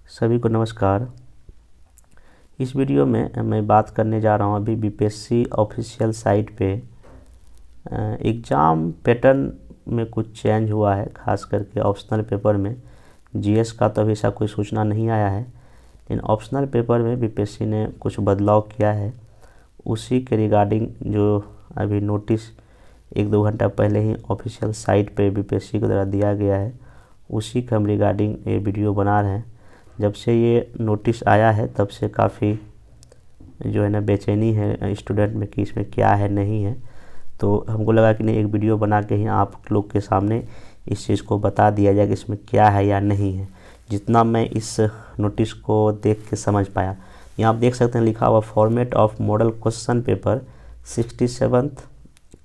सभी को नमस्कार। इस वीडियो में मैं बात करने जा रहा हूं अभी बीपीएससी ऑफिशियल साइट पे एग्ज़ाम पैटर्न में कुछ चेंज हुआ है, खास करके ऑप्शनल पेपर में। जीएस का तो अभी ऐसा कोई सूचना नहीं आया है, लेकिन ऑप्शनल पेपर में बीपीएससी ने कुछ बदलाव किया है। उसी के रिगार्डिंग जो अभी नोटिस 1-2 घंटा पहले ही ऑफिशियल साइट पे बीपीएससी के द्वारा दिया गया है, उसी के हम रिगार्डिंग ये वीडियो बना रहे हैं। जब से ये नोटिस आया है तब से काफ़ी जो है ना बेचैनी है स्टूडेंट में कि इसमें क्या है नहीं है, तो हमको लगा कि नहीं, एक वीडियो बना के ही आप लोग के सामने इस चीज़ को बता दिया जाए कि इसमें क्या है या नहीं है। जितना मैं इस नोटिस को देख के समझ पाया, यहाँ आप देख सकते हैं लिखा हुआ format of model question paper 67th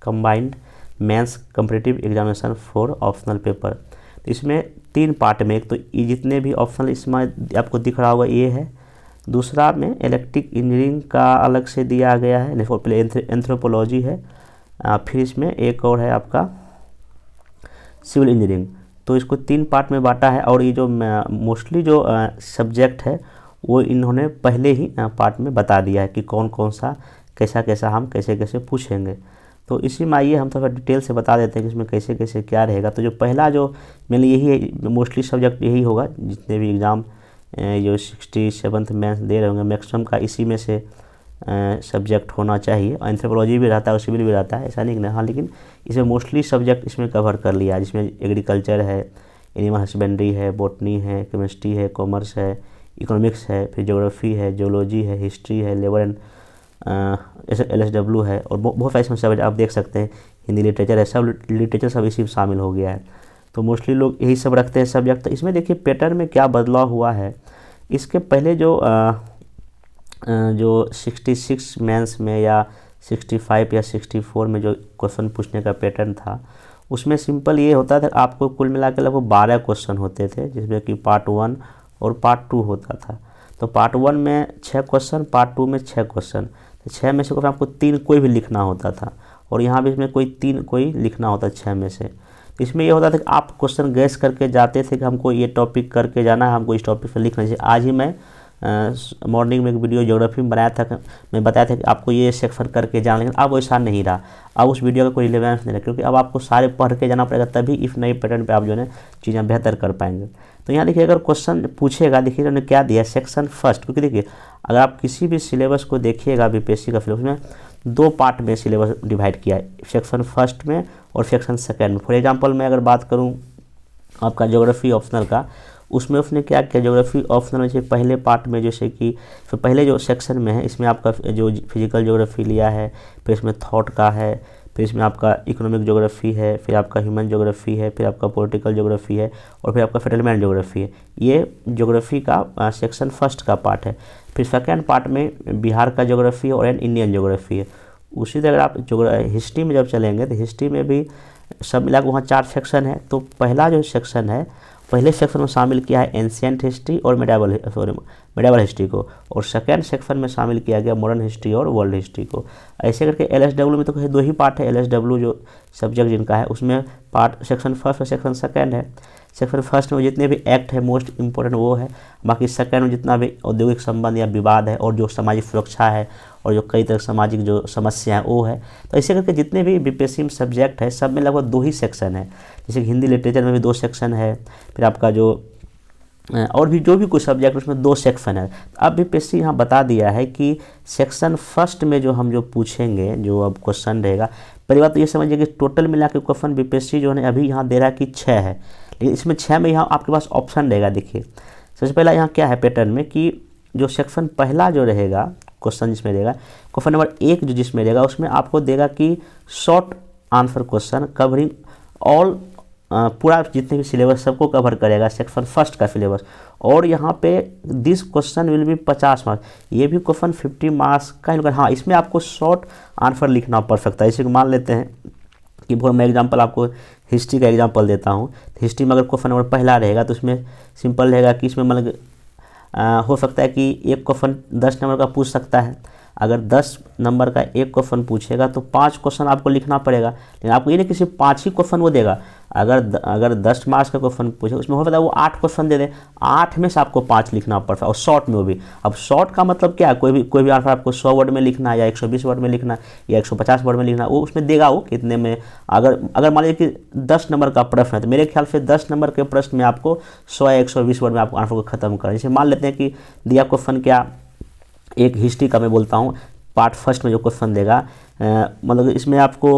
combined mains competitive examination for optional paper. तो इसमें 3 पार्ट में, एक तो ये जितने भी ऑप्शनल इसमें आपको दिख रहा होगा ये है, दूसरा में इलेक्ट्रिक इंजीनियरिंग का अलग से दिया गया है, पहले एंथ्रोपोलॉजी है, फिर इसमें एक और है आपका सिविल इंजीनियरिंग। तो इसको 3 पार्ट में बांटा है और ये जो मोस्टली जो सब्जेक्ट है वो इन्होंने पहले ही पार्ट में बता दिया है कि कौन कौन सा कैसा कैसा हम कैसे कैसे पूछेंगे। तो इसी में आइए हम थोड़ा डिटेल से बता देते हैं कि इसमें कैसे कैसे क्या रहेगा। तो जो पहला जो मेनली यही है, मोस्टली सब्जेक्ट यही होगा, जितने भी एग्ज़ाम जो 67th मेंस दे रहे होंगे मैक्सिमम का इसी में से सब्जेक्ट होना चाहिए। एंथ्रोपोलॉजी भी रहता है और सिविल भी रहता है, ऐसा नहीं कि हाँ, लेकिन इसमें मोस्टली सब्जेक्ट इसमें कवर कर लिया है, जिसमें एग्रीकल्चर है, एनिमल हस्बेंड्री है, बॉटनी है, केमिस्ट्री है, कॉमर्स है, इकोनॉमिक्स है, फिर ज्योग्राफी है, जियोलॉजी है, हिस्ट्री है, लेबर एंड LSW है और बहुत सारे इसमें सब्जेक्ट आप देख सकते हैं, हिंदी लिटरेचर है, सब लिटरेचर सब इसी में शामिल हो गया है। तो मोस्टली लोग यही सब रखते हैं सब्जेक्ट। तो इसमें देखिए पैटर्न में क्या बदलाव हुआ है। इसके पहले जो 66 मेंस में या 65 या 64 में जो क्वेश्चन पूछने का पैटर्न था, उसमें सिंपल ये होता था, आपको कुल मिला के लगभग 12 क्वेश्चन होते थे, जिसमें कि पार्ट 1 और पार्ट 2 होता था। तो पार्ट 1 में 6 क्वेश्चन, पार्ट 2 में 6 क्वेश्चन, तो 6 में से आपको 3 कोई भी लिखना होता था, और यहाँ भी इसमें कोई 3 कोई लिखना होता 6 में से। तो इसमें ये होता था कि आप क्वेश्चन गैस करके जाते थे कि हमको ये टॉपिक करके जाना है, हमको इस टॉपिक पर लिखना चाहिए। आज ही मैं मॉर्निंग में एक वीडियो ज्योग्राफी में बनाया था, मैं बताया था कि आपको ये सेक्शन करके जाना, लेकिन अब वैसा नहीं रहा। अब उस वीडियो का कोई रिलेवेंस नहीं रहा, क्योंकि अब आपको सारे पढ़ के जाना पड़ेगा, तभी इस नए पैटर्न पे आप जो है चीज़ें बेहतर कर पाएंगे। तो यहाँ देखिए, अगर क्वेश्चन पूछेगा, देखिए उन्होंने क्या दिया, सेक्शन फर्स्ट, क्योंकि देखिए अगर आप किसी भी सिलेबस को देखिएगा बीपीएससी का सिलेबस में 2 पार्ट में सिलेबस डिवाइड किया है, सेक्शन फर्स्ट में और सेक्शन सेकेंड में। फॉर एग्जाम्पल मैं अगर बात करूँ आपका ज्योग्राफी ऑप्शनल का, उसमें उसने क्या किया, ज्योग्राफी ऑप्शनल में पहले पार्ट में जैसे कि पहले जो सेक्शन में है, इसमें आपका जो फिजिकल ज्योग्राफी लिया है, फिर इसमें थॉट का है, फिर इसमें आपका इकोनॉमिक ज्योग्राफी है, फिर आपका ह्यूमन ज्योग्राफी है, फिर आपका पॉलिटिकल ज्योग्राफी है, और फिर आपका सेटलमेंट ज्योग्राफी है। ये ज्योग्राफी का सेक्शन फर्स्ट का पार्ट है। फिर सेकेंड पार्ट में बिहार का ज्योग्राफी और इंडियन ज्योग्राफी है। उसी तरह आप हिस्ट्री में जब चलेंगे तो हिस्ट्री में भी सब मिला के वहाँ 4 सेक्शन है। तो पहला जो सेक्शन है, पहले सेक्शन में शामिल किया है एंशिएंट हिस्ट्री और मेडावल हिस्ट्री को, और सेकेंड सेक्शन में शामिल किया गया मॉडर्न हिस्ट्री और वर्ल्ड हिस्ट्री को। ऐसे करके LSW में तो 2 ही पार्ट है, LSW जो सब्जेक्ट जिनका है, उसमें पार्ट सेक्शन फर्स्ट और सेक्शन सेकेंड है। सेक्शन फर्स्ट में जितने भी एक्ट है मोस्ट इंपॉर्टेंट वो है, बाकी सेकेंड में जितना भी औद्योगिक संबंध या विवाद है और जो सामाजिक सुरक्षा है और जो कई तरह सामाजिक जो समस्या है वो है। तो ऐसे करके जितने भी बीपीएससी में सब्जेक्ट है, सब में लगभग 2 ही सेक्शन है। जैसे हिंदी लिटरेचर में भी 2 सेक्शन है, फिर आपका जो और भी जो भी कुछ सब्जेक्ट उसमें 2 सेक्शन है। अब बीपीएससी यहाँ बता दिया है कि सेक्शन फर्स्ट में जो हम जो पूछेंगे, जो अब क्वेश्चन रहेगा, पहली बात तो ये समझिए कि टोटल मिला के क्वेश्चन बीपीएससी जो है अभी यहाँ दे रहा है कि 6 है, लेकिन इसमें 6 में यहाँ आपके पास ऑप्शन रहेगा। देखिए सबसे पहला यहाँ क्या है पैटर्न में कि जो सेक्शन पहला जो रहेगा क्वेश्चन जिसमें रहेगा, क्वेश्चन नंबर 1 जो जिसमें रहेगा, उसमें आपको देगा कि short answer question covering all, पूरा जितने भी सिलेबस सबको कवर करेगा सेक्शन फर्स्ट का सिलेबस। और यहाँ पे this question will be 50 marks, ये भी क्वेश्चन 50 मार्क्स का ही। हाँ, इसमें आपको शॉर्ट आंसर लिखना पड़ सकता है। इसे मान लेते हैं कि मैं एग्जांपल आपको हिस्ट्री का एग्जांपल देता हूँ। हिस्ट्री में अगर क्वेश्चन नंबर पहला रहेगा तो इसमें सिंपल रहेगा कि इसमें मतलब हो सकता है कि एक क्वेश्चन 10 नंबर का पूछ सकता है। अगर 10 नंबर का एक क्वेश्चन पूछेगा तो 5 क्वेश्चन आपको लिखना पड़ेगा, लेकिन आपको ये नहीं कि सिर्फ 5 ही क्वेश्चन वो देगा, अगर 10 मार्क्स का क्वेश्चन पूछे उसमें हो सकता है वो 8 क्वेश्चन दे दे, 8 में से आपको 5 लिखना पड़ता है और शॉर्ट में वो भी। अब शॉर्ट का मतलब क्या है, कोई भी आंसर आपको 100 वर्ड में लिखना है या 120 वर्ड में लिखना है या 150 वर्ड में लिखना है, वो उसमें देगा वो कितने में। अगर मान लीजिए कि 10 नंबर का प्रश्न है तो मेरे ख्याल से 10 नंबर के प्रश्न में आपको 100 या 120 वर्ड में आपको आंसर को खत्म करना है। जैसे मान लेते हैं कि दिया क्वेश्चन क्या, एक हिस्ट्री का मैं बोलता हूँ, पार्ट फर्स्ट में जो क्वेश्चन देगा, मतलब इसमें आपको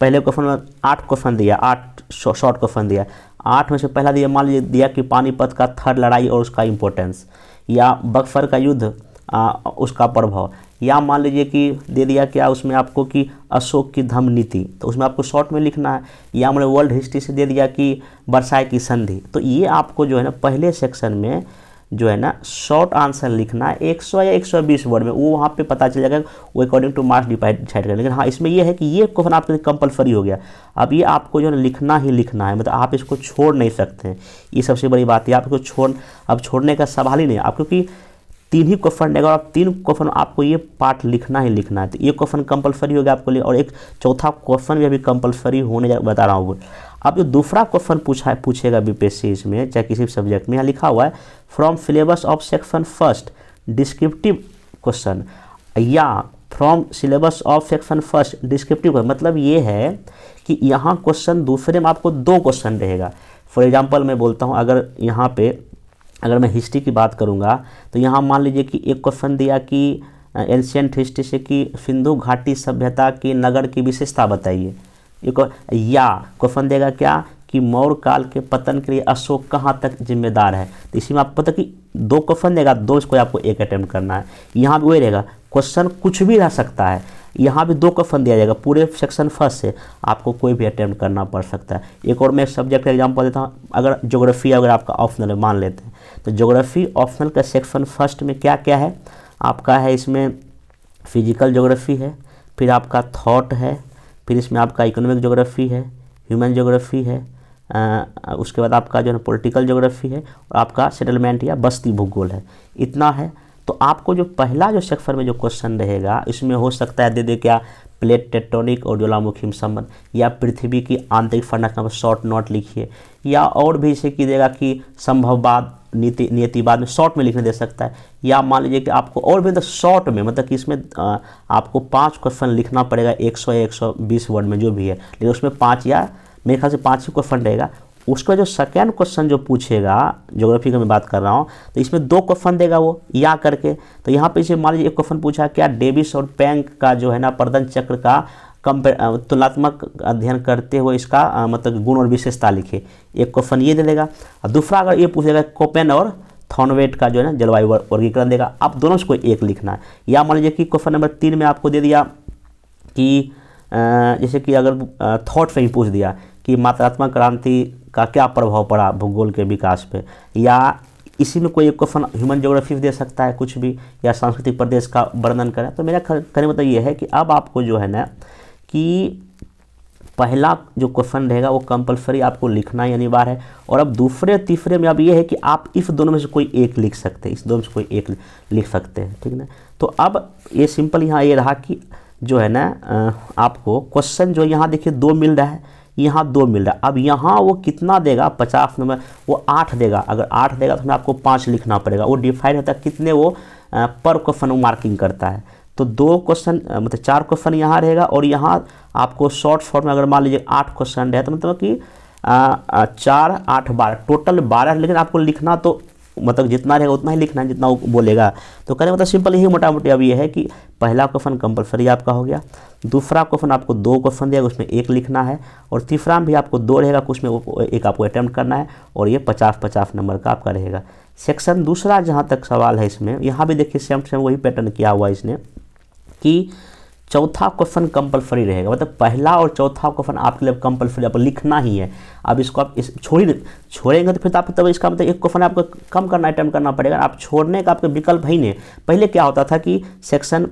पहले क्वेश्चन में 8 क्वेश्चन दिया, 8 शॉर्ट क्वेश्चन दिया। 8 में से पहला दिया, मान लीजिए दिया कि पानीपत का थर्ड लड़ाई और उसका इम्पोर्टेंस, या बक्सर का युद्ध उसका प्रभाव, या मान लीजिए कि दे दिया क्या उसमें आपको कि अशोक की धम्म नीति, तो उसमें आपको शॉर्ट में लिखना है। या मैंने वर्ल्ड हिस्ट्री से दे दिया कि वर्साई की संधि, तो ये आपको जो है ना पहले सेक्शन में जो है ना शॉर्ट आंसर लिखना है 100 या 120 वर्ड में, वो वहाँ पे पता चल जाएगा, वो अकॉर्डिंग टू मार्क्स डिसाइड करें। लेकिन हाँ इसमें ये है कि ये क्वेश्चन आपके लिए कंपलसरी हो गया, अब ये आपको जो है लिखना ही लिखना है, मतलब आप इसको छोड़ नहीं सकते हैं। ये सबसे बड़ी बात है, आप इसको छोड़ने का सवाल ही नहीं आप, क्योंकि 3 ही क्वेश्चन देगा और 3 क्वेश्चन आपको ये पार्ट लिखना ही लिखना है। तो ये क्वेश्चन कंपलसरी हो गया आपको लिए, और एक चौथा क्वेश्चन भी अभी कंपलसरी होने बता रहा हूँ। अब जो दूसरा क्वेश्चन पूछेगा बीपीएससी इसमें, चाहे किसी भी सब्जेक्ट में, यहाँ लिखा हुआ है from syllabus of section first descriptive question, या from syllabus of section first descriptive, मतलब ये है कि यहाँ क्वेश्चन दूसरे में आपको 2 क्वेश्चन रहेगा। फॉर एग्जाम्पल मैं बोलता हूँ, अगर मैं हिस्ट्री की बात करूँगा तो यहाँ मान लीजिए कि एक क्वेश्चन दिया कि एंशिएंट हिस्ट्री से कि सिंधु घाटी सभ्यता के नगर की विशेषता बताइए, या क्वेश्चन देगा क्या कि मौर्य काल के पतन के लिए अशोक कहाँ तक जिम्मेदार है। तो इसी में आपको पता कि 2 क्वेश्चन देगा, 2 इसको आपको एक अटेम्प्ट करना है। यहाँ भी वही रहेगा, क्वेश्चन कुछ भी रह सकता है, यहाँ भी 2 क्वेश्चन दिया जाएगा, पूरे सेक्शन फर्स्ट से आपको कोई भी अटेम्प्ट करना पड़ सकता है। एक और मैं सब्जेक्ट एग्जाम्पल देता हूँ, अगर ज्योग्राफी अगर आपका ऑप्शनल है मान लेते हैं, तो ज्योग्राफी ऑप्शनल का सेक्शन फर्स्ट में क्या क्या है आपका है, इसमें फिजिकल ज्योग्राफी है, फिर आपका थॉट है, फिर इसमें आपका इकोनॉमिक ज्योग्राफी है, ह्यूमन ज्योग्राफी है, उसके बाद आपका जो है पॉलिटिकल ज्योग्राफी है, और आपका सेटलमेंट या बस्ती भूगोल है। इतना है। तो आपको जो पहला जो सेक्शन में जो क्वेश्चन रहेगा इसमें हो सकता है दे क्या प्लेट टेक्टोनिक और ज्वालामुखी संबंध, या पृथ्वी की आंतरिक संरचना पर शॉर्ट नोट लिखिए, या और भी इसे की देगा कि संभववाद नियतिवाद में शॉर्ट में लिखने दे सकता है, या मान लीजिए कि आपको और भी शॉर्ट में, मतलब कि इसमें आपको 5 क्वेश्चन लिखना पड़ेगा 100 या 120 वर्ड में जो भी है, लेकिन उसमें 5 या मेरे ख्याल से 5 ही क्वेश्चन रहेगा। उसका जो सेकेंड क्वेश्चन जो पूछेगा, ज्योग्राफी का मैं बात कर रहा हूँ, तो इसमें 2 क्वेश्चन देगा वो या करके। तो यहाँ पे इसे मान लीजिए एक क्वेश्चन पूछा क्या डेविस और पैंक का जो है ना प्रदन चक्र का तुलनात्मक अध्ययन करते हुए इसका मतलब गुण और विशेषता लिखे, एक क्वेश्चन ये दे देगा। और दूसरा अगर ये पूछेगा कोपेन और थॉर्नवेट का जो है ना जलवायु वर्गीकरण देगा, आप दोनों से कोई एक लिखना है। या मान लीजिए कि क्वेश्चन नंबर 3 में आपको दे दिया कि जैसे कि अगर थॉट से ही पूछ दिया कि मात्रात्मक क्रांति का क्या प्रभाव पड़ा भूगोल के विकास पे, या इसी में कोई एक क्वेश्चन ह्यूमन ज्योग्राफी दे सकता है कुछ भी, या सांस्कृतिक प्रदेश का वर्णन करें। तो मेरा कहने मतलब ये है कि अब आपको जो है ना कि पहला जो क्वेश्चन रहेगा वो कंपलसरी आपको लिखना ही अनिवार्य है, और अब दूसरे तीसरे में अब ये है कि आप इस दोनों में से कोई एक लिख सकते हैं, इस दोनों में से कोई एक लिख सकते हैं, ठीक है ना। तो अब ये सिंपल यहाँ ये रहा कि जो है ना आपको क्वेश्चन जो यहाँ देखिए 2 मिल रहा है, यहाँ 2 मिल रहा है। अब यहाँ वो कितना देगा 50 नंबर, वो 8 देगा। अगर 8 देगा तो आपको 5 लिखना पड़ेगा, वो डिफाइड होता है कितने वो पर क्वेश्चन वो मार्किंग करता है। तो 2 क्वेश्चन मतलब 4 क्वेश्चन यहाँ रहेगा, और यहाँ आपको शॉर्ट में अगर मान लीजिए 8 क्वेश्चन रहे तो मतलब कि 4 8 12 टोटल 12, लेकिन आपको लिखना तो मतलब जितना रहेगा उतना ही लिखना है जितना वो बोलेगा। तो कहने मतलब सिंपल यही मोटा मोटी अब ये है कि पहला क्वेश्चन कंपलसरी आपका हो गया, दूसरा क्वेश्चन आपको 2 क्वेश्चन देगा उसमें 1 लिखना है, और तीसरा में भी आपको 2 रहेगा उसमें एक आपको अटैम्प्ट करना है, और ये 50-50 नंबर का आपका रहेगा। सेक्शन दूसरा जहाँ तक सवाल है इसमें, यहाँ भी देखिए सेम वही पैटर्न किया हुआ है इसने कि चौथा क्वेश्चन कंपलसरी रहेगा, मतलब पहला और चौथा क्वेश्चन आपके लिए कंपलसरी आपको लिखना ही है। अब इसको आप छोड़ेंगे तो फिर आप तब इसका मतलब एक क्वेश्चन आपको कम करना अटेम्प्ट करना पड़ेगा, आप छोड़ने का आपका विकल्प ही नहीं। पहले क्या होता था कि सेक्शन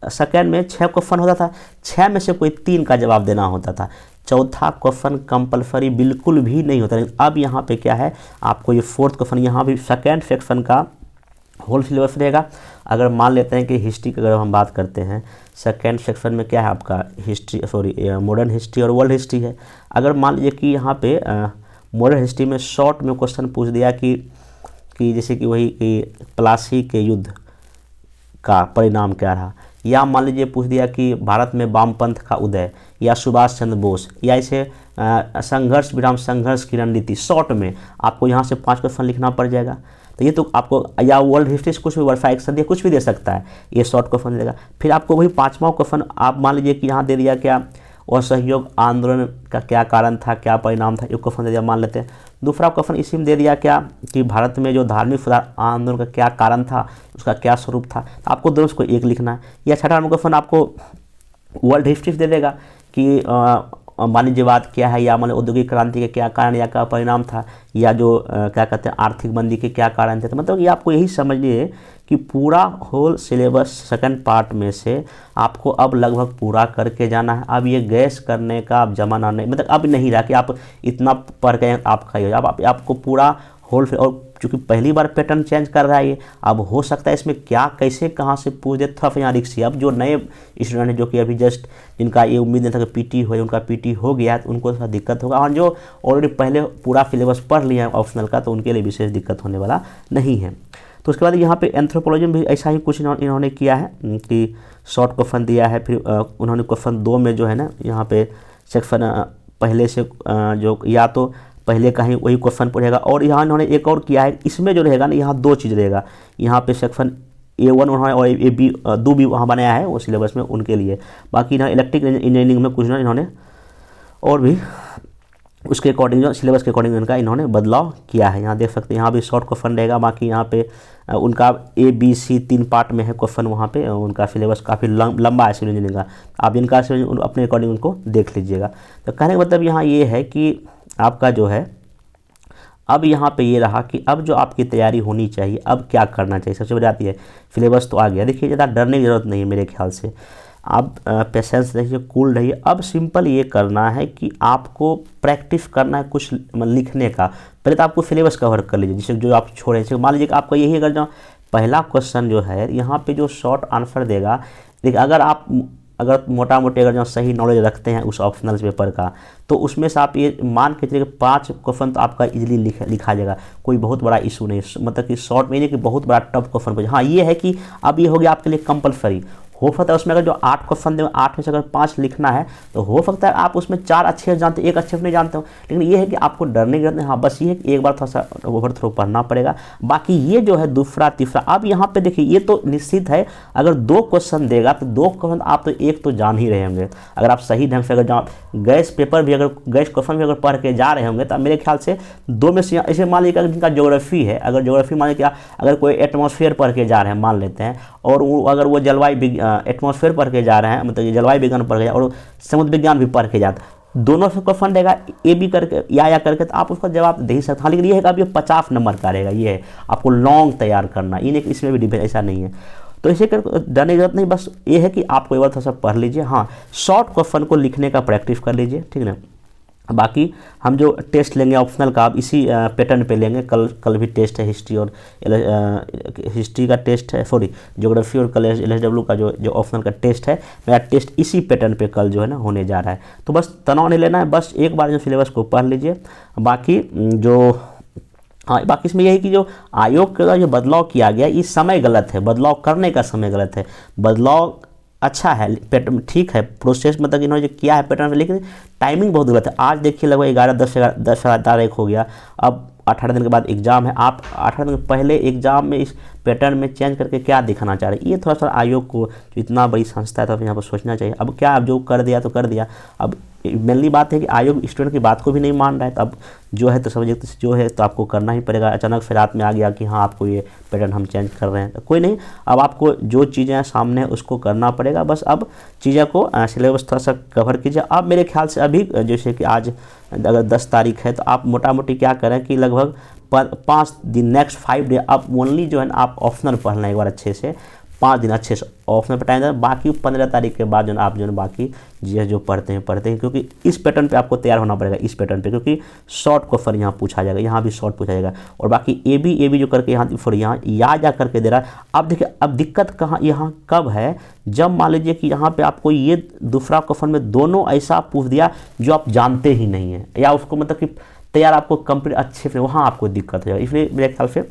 सेकेंड में 6 क्वेश्चन होता था, 6 में से कोई 3 का जवाब देना होता था, चौथा क्वेश्चन कंपलसरी बिल्कुल भी नहीं होता। अब यहाँ पे क्या है आपको ये 4th क्वेश्चन, यहाँ भी सेकेंड सेक्शन का होल सिलेबस रहेगा। अगर मान लेते हैं कि हिस्ट्री की अगर हम बात करते हैं, सेकेंड सेक्शन में क्या है आपका हिस्ट्री मॉडर्न हिस्ट्री और वर्ल्ड हिस्ट्री है। अगर मान लीजिए कि यहाँ पे मॉडर्न हिस्ट्री में शॉर्ट में क्वेश्चन पूछ दिया कि जैसे कि वही कि प्लासी के युद्ध का परिणाम क्या रहा, या मान लीजिए पूछ दिया कि भारत में वामपंथ का उदय, या सुभाष चंद्र बोस, या इसे संघर्ष विराम संघर्ष की रणनीति, शॉर्ट में आपको यहाँ से 5 क्वेश्चन लिखना पड़ जाएगा। तो ये तो आपको, या वर्ल्ड हिस्ट्री से कुछ भी वर्फा एक्शन दिया कुछ भी दे सकता है, ये शॉर्ट क्वेश्चन देगा। फिर आपको वही 5वां क्वेश्चन आप मान लीजिए कि यहाँ दे दिया क्या, असहयोग आंदोलन का क्या कारण था, क्या परिणाम था, एक क्वेश्चन दे दिया मान लेते हैं। दूसरा क्वेश्चन इसी में दे दिया क्या कि भारत में जो धार्मिक सुधार आंदोलन का क्या कारण था, उसका क्या स्वरूप था, तो आपको दोनों को एक लिखना है। या छठा नंबर क्वेश्चन आपको वर्ल्ड हिस्ट्री दे देगा कि वाणिज्यवाद क्या है, या मान औद्योगिक क्रांति के क्या कारण या क्या परिणाम था, या जो क्या कहते हैं आर्थिक मंदी के क्या कारण थे। तो मतलब ये आपको यही समझिए कि पूरा होल सिलेबस सेकंड पार्ट में से आपको अब लगभग पूरा करके जाना है। अब ये गैस करने का अब जमाना नहीं, मतलब अब नहीं रहा कि आप इतना पढ़ गए आपका ये, अब आपको पूरा होल, और चूँकि पहली बार पैटर्न चेंज कर रहा है ये, अब हो सकता है इसमें क्या कैसे कहाँ से पूछ दे, थोड़ा यहाँ रिक्स है। अब जो नए स्टूडेंट हैं जो कि अभी जस्ट जिनका ये उम्मीद नहीं था कि पीटी हो, उनका पीटी हो गया तो उनको थोड़ा दिक्कत होगा, और जो ऑलरेडी पहले पूरा सिलेबस पढ़ लिया है ऑप्शनल का, तो उनके लिए विशेष दिक्कत होने वाला नहीं है। तो उसके बाद यहाँ पे एंथ्रोपोलॉजी में भी ऐसा ही कुछ इन्होंने किया है कि शॉर्ट क्वेश्चन दिया है। फिर उन्होंने क्वेश्चन 2 में जो है ना यहाँ पे सेक्शन पहले से जो या तो पहले का ही वही क्वेश्चन पढ़ेगा, और यहाँ इन्होंने एक और किया है, इसमें जो रहेगा ना यहाँ 2 चीज़ रहेगा, यहाँ पे सेक्शन A1 उन्होंने और AB 2 भी वहाँ बनाया है वो सिलेबस में उनके लिए। बाकी ना इलेक्ट्रिकल इंजीनियरिंग में कुछ ना इन्होंने और भी उसके अकॉर्डिंग जो सिलेबस के अकॉर्डिंग इनका इन्होंने बदलाव किया है। यहाँ देख सकते हैं, यहाँ भी शॉर्ट क्वेश्चन रहेगा। बाकी यहाँ पे उनका ABC 3 पार्ट में है क्वेश्चन, वहाँ पे उनका सिलेबस काफ़ी लंबा है सिविल इंजीनियरिंग का। आप इनका अपने अकॉर्डिंग उनको देख लीजिएगा। तो कहने का मतलब यहाँ ये है कि आपका जो है अब यहाँ पे ये रहा कि अब जो आपकी तैयारी होनी चाहिए, अब क्या करना चाहिए। सबसे बड़ी बात ये है सिलेबस तो आ गया, देखिए ज़्यादा डरने की ज़रूरत नहीं है मेरे ख्याल से। आप पेशेंस रहिए, कूल रहिए। अब सिंपल ये करना है कि आपको प्रैक्टिस करना है कुछ लिखने का। पहले तो आपको सिलेबस कवर कर लीजिए, जिससे जो आप छोड़े, जैसे मान लीजिए कि आपका यही अगर जो पहला क्वेश्चन जो है यहाँ पे जो शॉर्ट आंसर देगा, देखिए अगर मोटा मोटी अगर जो सही नॉलेज रखते हैं उस ऑप्शनल पेपर का, तो उसमें से आप ये मान के चलिए 5 क्वेश्चन तो आपका इजीली लिखा जाएगा, कोई बहुत बड़ा इशू नहीं। मतलब कि शॉर्ट में नहीं कि बहुत बड़ा टफ क्वेश्चन पूछे। हाँ ये है कि अब ये हो गया आपके लिए कंपलसरी, हो सकता है उसमें अगर जो 8 क्वेश्चन दें 8 में से अगर 5 लिखना है तो हो सकता है आप उसमें 4 अच्छे जानते हो, 1 अच्छे नहीं जानते हो। लेकिन ये है कि आपको डरने की जरूरत नहीं। हाँ बस ये है कि एक बार थोड़ा सा ओवर थ्रो पढ़ना पड़ेगा। बाकी ये जो है दूसरा तीसरा, अब यहाँ पे देखिए ये तो निश्चित है, अगर 2 क्वेश्चन देगा तो 2 क्वेश्चन आप तो एक तो जान ही रहे होंगे। अगर आप सही ढंग से अगर गैस पेपर भी, अगर गैस क्वेश्चन भी अगर पढ़ के जा रहे होंगे तो मेरे ख्याल से 2 में से, ऐसे मान लीजिए जिनका ज्योग्राफी है, अगर ज्योग्राफी मान लीजिए अगर कोई एटमॉस्फेयर पढ़ के जा रहे हैं मान लेते हैं, और अगर वो जलवायु एटमॉस्फेयर पढ़ के जा रहे हैं, मतलब जलवायु विज्ञान पढ़ के और समुद्र विज्ञान भी पढ़ के जाते, दोनों से क्वेश्चन देगा ए बी करके या करके, तो आप उसका जवाब दे ही सकते। हाँ लेकिन ये है कि अब ये 50 नंबर का रहेगा, ये है आपको लॉन्ग तैयार करना, ये नहीं कि इसमें भी डिफेंस ऐसा नहीं है। तो इसे कर डरने की जरूरत नहीं, बस ये है कि आपको एक बार थोड़ा सा पढ़ लीजिए। हाँ शॉर्ट क्वेश्चन को लिखने का प्रैक्टिस कर लीजिए, ठीक है ना। बाकी हम जो टेस्ट लेंगे ऑप्शनल का आप इसी पैटर्न पे लेंगे। कल भी टेस्ट है हिस्ट्री और हिस्ट्री का टेस्ट है, सॉरी ज्योग्राफी और कल LSW का जो ऑप्शनल का टेस्ट है, मेरा टेस्ट इसी पैटर्न पे कल जो है ना होने जा रहा है। तो बस तनाव नहीं लेना है, बस एक बार जो सिलेबस को पढ़ लीजिए। बाकी बाकी इसमें यही कि जो आयोग का जो बदलाव किया गया ये समय गलत है, बदलाव करने का समय गलत है। बदलाव अच्छा है, ठीक है प्रोसेस, मतलब कि इन्होंने जो किया है पैटर्न में, लेकिन टाइमिंग बहुत गलत है। आज देखिए लगभग 11 तारीख हो गया, अब 18 दिन के बाद एग्ज़ाम है। आप 18 दिन पहले एग्ज़ाम में इस पैटर्न में चेंज करके क्या दिखाना चाह रहे हैं, ये थोड़ा सा आयोग को, इतना बड़ी संस्था है तो यहाँ पर सोचना चाहिए। अब क्या, अब जो कर दिया तो कर दिया। अब मेनली बात है कि आयोग स्टूडेंट की बात को भी नहीं मान रहा है, तो अब जो है तो समझिए जो है तो आपको करना ही पड़ेगा। अचानक फिर रात में आ गया कि हाँ आपको ये पैटर्न हम चेंज कर रहे हैं, तो कोई नहीं, अब आपको जो चीज़ें सामने उसको करना पड़ेगा। बस अब चीज़ों को सिलेबस थोड़ा सा कवर कीजिए। अब मेरे ख्याल से अभी जैसे कि आज अगर 10 तारीख है, तो आप मोटा मोटी क्या करें कि लगभग 5 दिन, नेक्स्ट 5 डे आप ओनली जो है ना आप ऑप्शनल पढ़ लें एक बार अच्छे से। 5 दिन अच्छे से ऑप्शन पर टाइम देना, बाकी 15 तारीख के बाद जो आप जो बाकी जीएस जो पढ़ते हैं, क्योंकि इस पैटर्न पे आपको तैयार होना पड़ेगा, इस पैटर्न पे, क्योंकि शॉर्ट क्वेश्चन यहाँ पूछा जाएगा, यहाँ भी शॉर्ट पूछा जाएगा। और बाकी ए बी जो करके यहाँ फिर यहाँ या जा करके दे रहा है। अब देखिए अब दिक्कत कहाँ यहाँ कब है, जब मान लीजिए कि यहाँ पे आपको ये दूसरा क्वेश्चन में दोनों ऐसा पूछ दिया जो आप जानते ही नहीं है, या उसको मतलब कि तैयार आपको कंप्लीट अच्छे से, वहाँ आपको दिक्कत हो जाएगी। इसलिए मेरे ख्याल से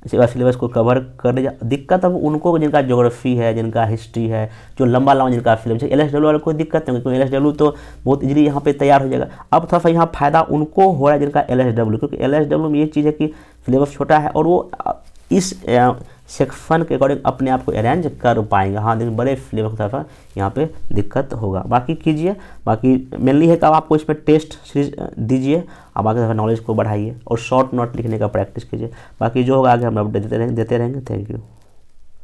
सिलेबस को कवर करने दिक्कत अब उनको जिनका ज्योग्राफी है, जिनका हिस्ट्री है, जो लंबा जिनका सिलेबस है। LSW वाले कोई दिक्कत नहीं, क्योंकि LSW तो बहुत इजीली यहाँ पे तैयार हो जाएगा। अब थोड़ा सा यहाँ फायदा उनको हो रहा है जिनका LSW, क्योंकि LSW में ये चीज़ है कि सिलेबस छोटा है और वो इस सेक्शन के अकॉर्डिंग अपने आप को अरेंज कर पाएंगे। हाँ, लेकिन बड़े सिलेबस की तरफ यहाँ पे दिक्कत होगा। बाकी कीजिए, बाकी मेनली है कि आपको इसमें टेस्ट सीरीज दीजिए, आप आगे नॉलेज को बढ़ाइए और शॉर्ट नोट लिखने का प्रैक्टिस कीजिए। बाकी जो होगा आगे हम अपडेट देते रहेंगे। Thank you.